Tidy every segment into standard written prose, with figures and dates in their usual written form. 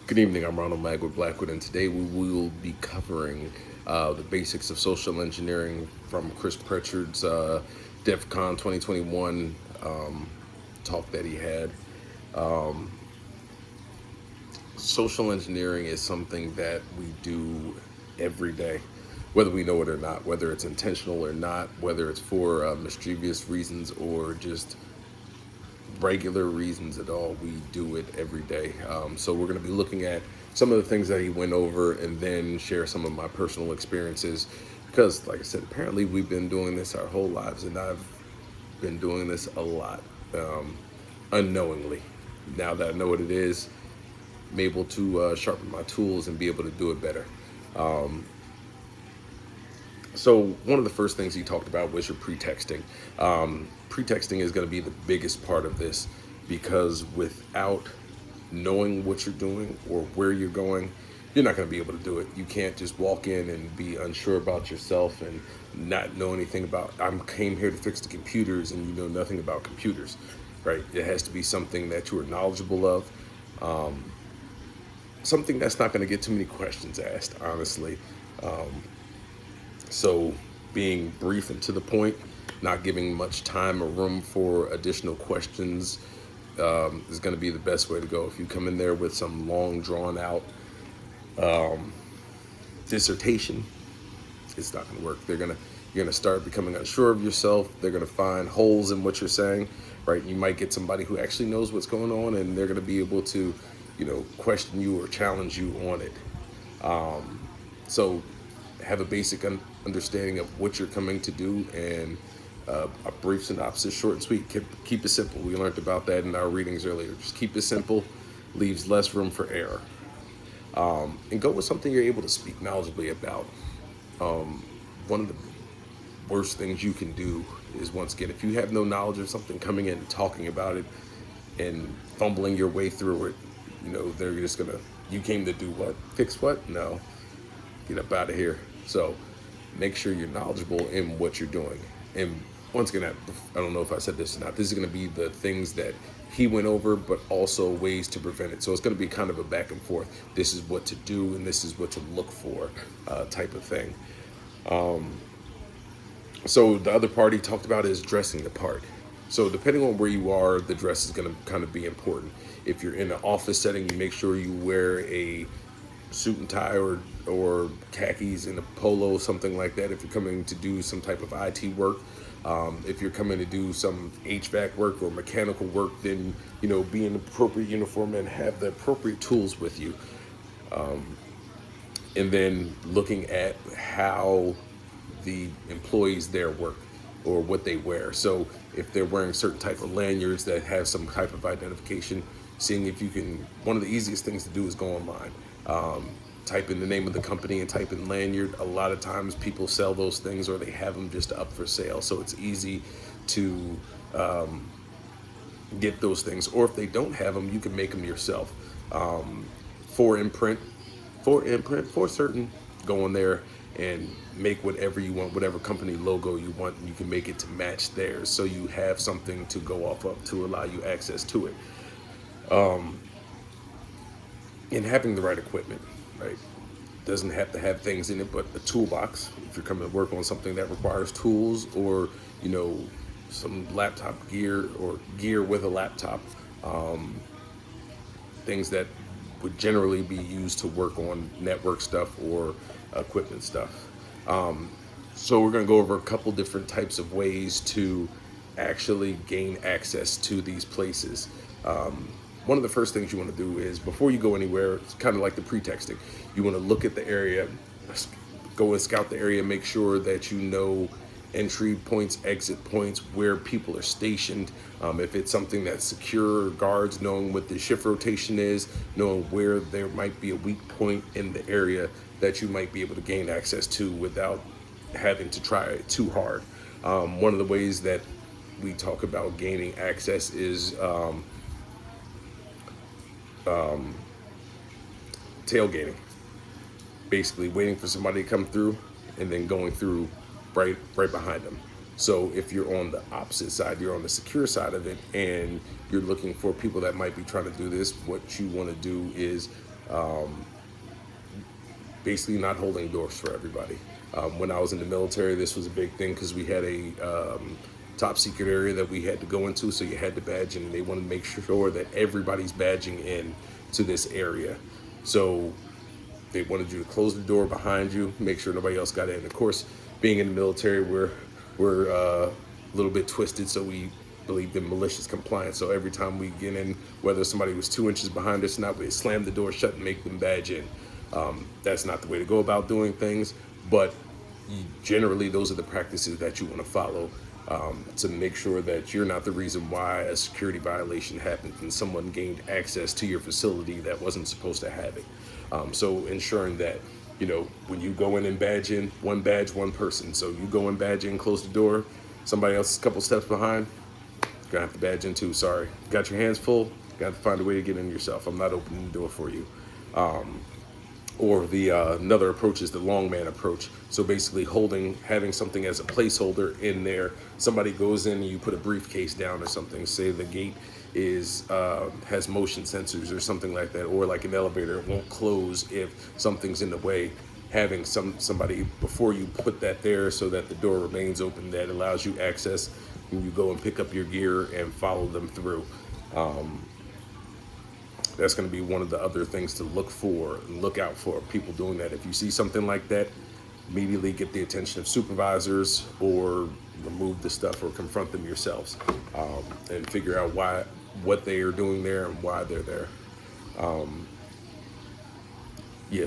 Good evening, I'm Ronald Mag with Blackwood, and today we will be covering the basics of social engineering from Chris Pritchard's DEF CON 2021 talk that he had. Social engineering is something that we do every day, whether we know it or not, whether it's intentional or not, whether it's for mischievous reasons or just regular reasons at all. We do it every day. So we're going to be looking at some of the things that he went over and then share some of my personal experiences. Because, like I said, apparently we've been doing this our whole lives, and I've been doing this a lot unknowingly. Now that I know what it is, I'm able to sharpen my tools and be able to do it better. So one of the first things he talked about was your pretexting. Pretexting is going to be the biggest part of this because without knowing what you're doing or where you're going, you're not going to be able to do it. You can't just walk in and be unsure about yourself and not know anything about. I came here to fix the computers, and you know nothing about computers, right? It has to be something that you are knowledgeable of, something that's not going to get too many questions asked, honestly. So being brief and to the point, not giving much time or room for additional questions is going to be the best way to go. If you come in there with some long, drawn out dissertation, it's not going to work. You're gonna start becoming unsure of yourself. They're gonna find holes in what you're saying, right? You might get somebody who actually knows what's going on, and they're gonna be able to, question you or challenge you on it. So have a basic understanding of what you're coming to do, and a brief synopsis, short and sweet. Keep it simple. We learned about that in our readings earlier. Just keep it simple, leaves less room for error. And go with something you're able to speak knowledgeably about. One of the worst things you can do is, once again, if you have no knowledge of something, coming in and talking about it and fumbling your way through it, they're just gonna, you came to do what? Fix what? No, get up out of here. So make sure you're knowledgeable in what you're doing. And once again, I don't know if I said this or not, this is going to be the things that he went over, but also ways to prevent it. So it's going to be kind of a back and forth. This is what to do and this is what to look for, type of thing. So the other part he talked about is dressing the part. So depending on where you are, the dress is going to kind of be important. If you're in an office setting, you make sure you wear a suit and tie or khakis and a polo, something like that. If you're coming to do some type of IT work, if you're coming to do some HVAC work or mechanical work, then be in appropriate uniform and have the appropriate tools with you. And then looking at how the employees there work or what they wear. So if they're wearing certain type of lanyards that have some type of identification, seeing if you can, one of the easiest things to do is go online. Type in the name of the company and type in lanyard. A lot of times people sell those things or they have them just up for sale. So it's easy to get those things. Or if they don't have them, you can make them yourself. For imprint, for certain, go in there and make whatever you want, whatever company logo you want, and you can make it to match theirs. So you have something to go off of to allow you access to it. And having the right equipment, right? Doesn't have to have things in it, but a toolbox. If you're coming to work on something that requires tools, or some laptop gear or gear with a laptop, things that would generally be used to work on network stuff or equipment stuff. So we're going to go over a couple different types of ways to actually gain access to these places. One of the first things you want to do is, before you go anywhere, it's kind of like the pretexting. You want to look at the area, go and scout the area, make sure that you know entry points, exit points, where people are stationed. If it's something that's secure, guards, knowing what the shift rotation is, knowing where there might be a weak point in the area that you might be able to gain access to without having to try it too hard. One of the ways that we talk about gaining access is tailgating. Basically waiting for somebody to come through and then going through right behind them. So if you're on the opposite side, you're on the secure side of it, and you're looking for people that might be trying to do this, what you want to do is Basically not holding doors for everybody. When I was in the military, this was a big thing because we had a top secret area that we had to go into, so you had to badge in, and they wanted to make sure that everybody's badging in to this area. So they wanted you to close the door behind you, make sure nobody else got in. Of course, being in the military, we're a little bit twisted, so we believed in malicious compliance. So every time we get in, whether somebody was 2 inches behind us or not, we slam the door shut and make them badge in. That's not the way to go about doing things, but generally those are the practices that you want to follow, to make sure that you're not the reason why a security violation happened and someone gained access to your facility that wasn't supposed to have it. So ensuring that, when you go in and badge in, one badge, one person. So you go in, badge in, close the door, somebody else a couple steps behind, you're gonna have to badge in too. Sorry, got your hands full, got to find a way to get in yourself. I'm not opening the door for you. Or the another approach is the long man approach. So basically having something as a placeholder in there. Somebody goes in and you put a briefcase down or something. Say the gate has motion sensors or something like that, or like an elevator, it won't close if something's in the way. Having somebody before you put that there so that the door remains open, that allows you access when you go and pick up your gear and follow them through. That's going to be one of the other things to look out for people doing that. If you see something like that, immediately get the attention of supervisors or remove the stuff or confront them yourselves, and figure out what they are doing there and why they're there.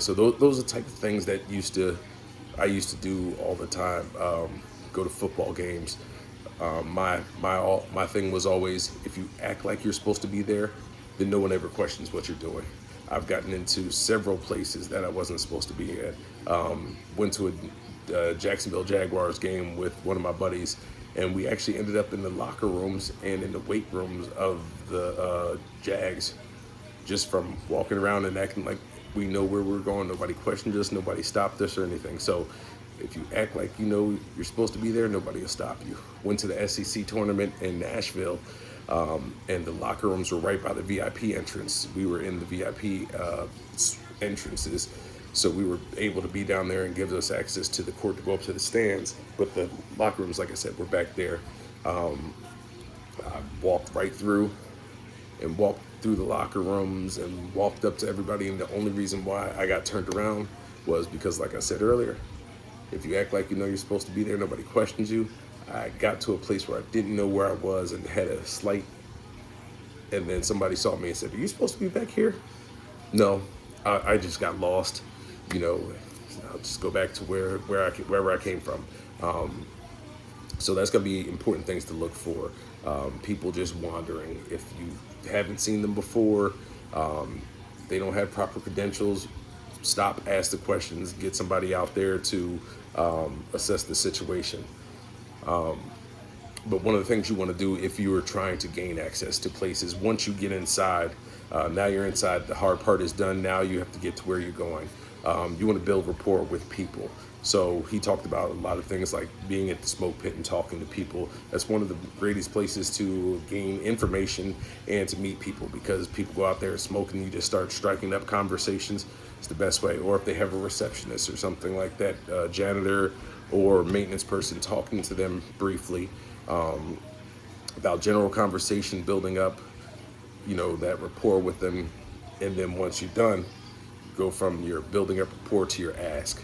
So those are the type of things that I used to do all the time. Go to football games. My thing was always, if you act like you're supposed to be there, then no one ever questions what you're doing. I've gotten into several places that I wasn't supposed to be at. Went to a Jacksonville Jaguars game with one of my buddies, and we actually ended up in the locker rooms and in the weight rooms of the Jags, just from walking around and acting like we know where we're going. Nobody questioned us, nobody stopped us or anything. So if you act like you're supposed to be there, nobody will stop you. Went to the SEC tournament in Nashville, and the locker rooms were right by the VIP entrance. We were in the VIP entrances, so we were able to be down there and give us access to the court to go up to the stands. But the locker rooms, like I said, were back there. I walked right through and walked through the locker rooms and walked up to everybody, and the only reason why I got turned around was because, like I said earlier, if you act like you're supposed to be there, nobody questions you. I got to a place where I didn't know where I was and had a slight, and then somebody saw me and said, "Are you supposed to be back here?" No, I just got lost. I'll just go back to wherever I came from. So that's going to be important things to look for. People just wandering. If you haven't seen them before, they don't have proper credentials, stop, ask the questions, get somebody out there to assess the situation. But one of the things you want to do if you are trying to gain access to places, once you get inside, now you're inside, the hard part is done. Now you have to get to where you're going. You want to build rapport with people. So he talked about a lot of things like being at the smoke pit and talking to people. That's one of the greatest places to gain information and to meet people, because people go out there smoking, you just start striking up conversations. It's the best way. Or if they have a receptionist or something like that, janitor or maintenance person, talking to them briefly about general conversation, building up, that rapport with them. And then once you're done, go from your building up rapport to your ask.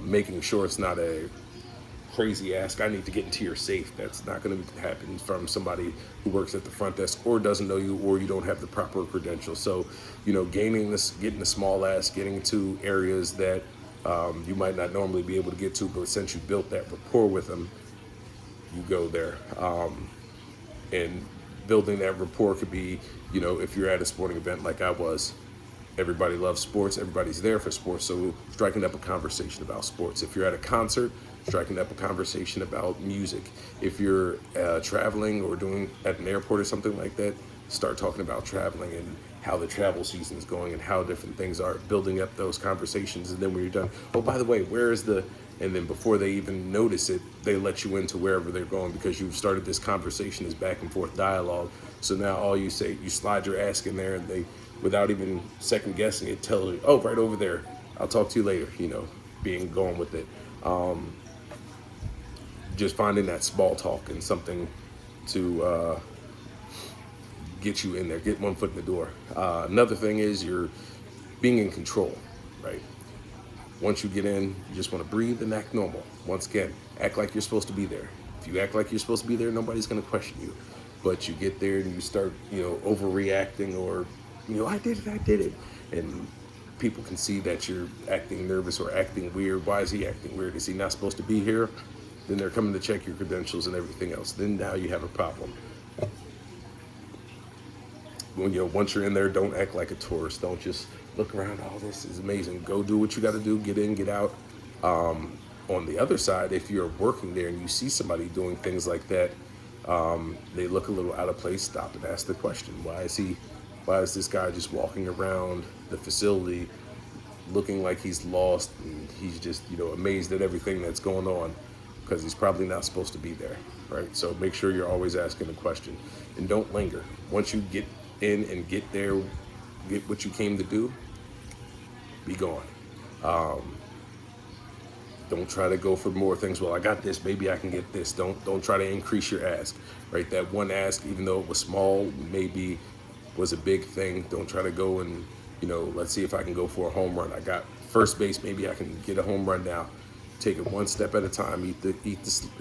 Making sure it's not a crazy ask, I need to get into your safe. That's not going to happen from somebody who works at the front desk or doesn't know you, or you don't have the proper credentials. So, getting the small ask, getting into areas that you might not normally be able to get to, but since you built that rapport with them, you go there. And building that rapport could be, if you're at a sporting event like I was, everybody loves sports, everybody's there for sports, so striking up a conversation about sports. If you're at a concert, striking up a conversation about music. If you're traveling or doing at an airport or something like that, start talking about traveling and how the travel season is going and how different things are, building up those conversations. And then when you're done, oh, by the way, where is the, and then before they even notice it, they let you into wherever they're going, because you've started this conversation, this back and forth dialogue. So now all you say, you slide your ask in there, and they without even second guessing it, tells you, oh, right over there, I'll talk to you later, being going with it. Just finding that small talk and something to get you in there, get one foot in the door. Another thing is you're being in control, right? Once you get in, you just want to breathe and act normal. Once again, act like you're supposed to be there. If you act like you're supposed to be there, nobody's going to question you. But you get there and you start, overreacting, or, I did it. And people can see that you're acting nervous or acting weird. Why is he acting weird? Is he not supposed to be here? Then they're coming to check your credentials and everything else. Then now you have a problem. Once you're in there, don't act like a tourist. Don't just look around. Oh, this is amazing. Go do what you got to do. Get in, get out. On the other side, if you're working there and you see somebody doing things like that, they look a little out of place. Stop and ask the question: Why is this guy just walking around the facility, looking like he's lost and he's just amazed at everything that's going on? Because he's probably not supposed to be there, right? So make sure you're always asking a question, and don't linger. Once you get in and get there, get what you came to do, be gone. Don't try to go for more things. Well, I got this, maybe I can get this. Don't try to increase your ask, right? That one ask, even though it was small, maybe was a big thing. Don't try to go and, let's see if I can go for a home run. I got first base, maybe I can get a home run now. Take it one step at a time. Eat the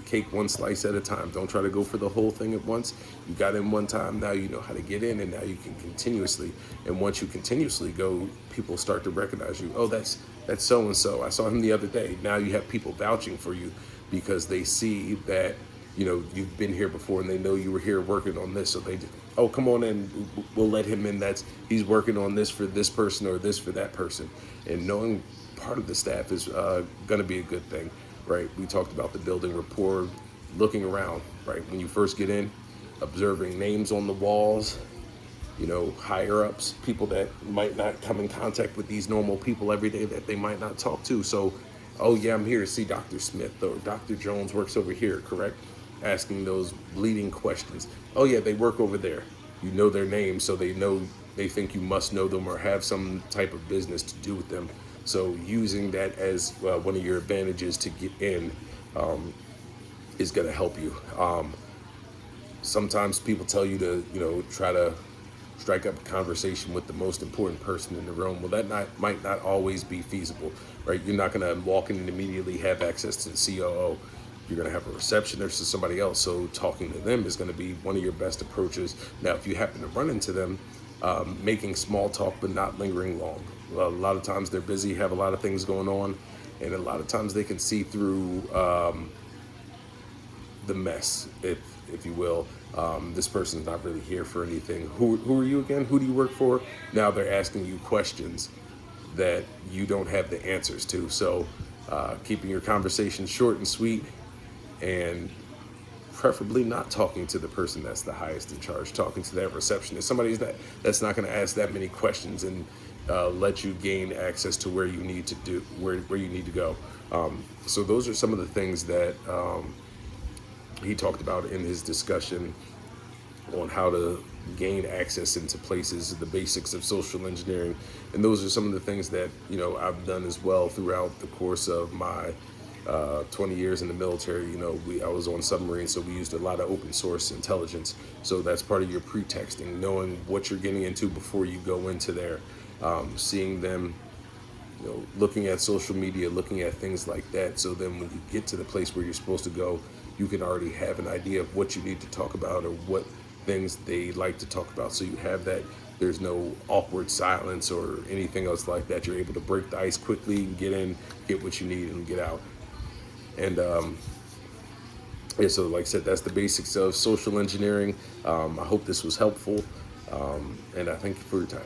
cake one slice at a time. Don't try to go for the whole thing at once. You got in one time, now you know how to get in, and now you can continuously. And once you continuously go, people start to recognize you. Oh, that's so and so. I saw him the other day. Now you have people vouching for you because they see that you've been here before, and they know you were here working on this. So they just, oh, come on in. We'll let him in. He's working on this for this person or this for that person, and knowing part of the staff is going to be a good thing, right? We talked about the building rapport, looking around, right? When you first get in, observing names on the walls, higher ups, people that might not come in contact with these normal people every day that they might not talk to. So, oh yeah, I'm here to see Dr. Smith, or Dr. Jones works over here, correct? Asking those leading questions. Oh yeah, they work over there. You know their names, so they think you must know them or have some type of business to do with them. So using that as one of your advantages to get in is going to help you. Sometimes people tell you to, try to strike up a conversation with the most important person in the room. Well, that might not always be feasible, right? You're not going to walk in and immediately have access to the COO. You're going to have a receptionist or somebody else. So talking to them is going to be one of your best approaches. Now, if you happen to run into them, making small talk but not lingering long. A lot of times they're busy, have a lot of things going on, and a lot of times they can see through the mess, if you will. This person's not really here for anything. Who are you again? Who do you work for? Now they're asking you questions that you don't have the answers to. So keeping your conversation short and sweet, and preferably not talking to the person that's the highest in charge, talking to that receptionist, somebody that's not going to ask that many questions and let you gain access to where you need to do, where you need to go. So those are some of the things that he talked about in his discussion on how to gain access into places, the basics of social engineering. And those are some of the things that, I've done as well throughout the course of my 20 years in the military. I was on submarines, so we used a lot of open source intelligence. So that's part of your pre-texting, knowing what you're getting into before you go into there, seeing them, looking at social media, looking at things like that. So then when you get to the place where you're supposed to go, you can already have an idea of what you need to talk about or what things they like to talk about. So you have that. There's no awkward silence or anything else like that. You're able to break the ice quickly and get in, get what you need, and get out. And so like I said, that's the basics of social engineering. I hope this was helpful, and I thank you for your time.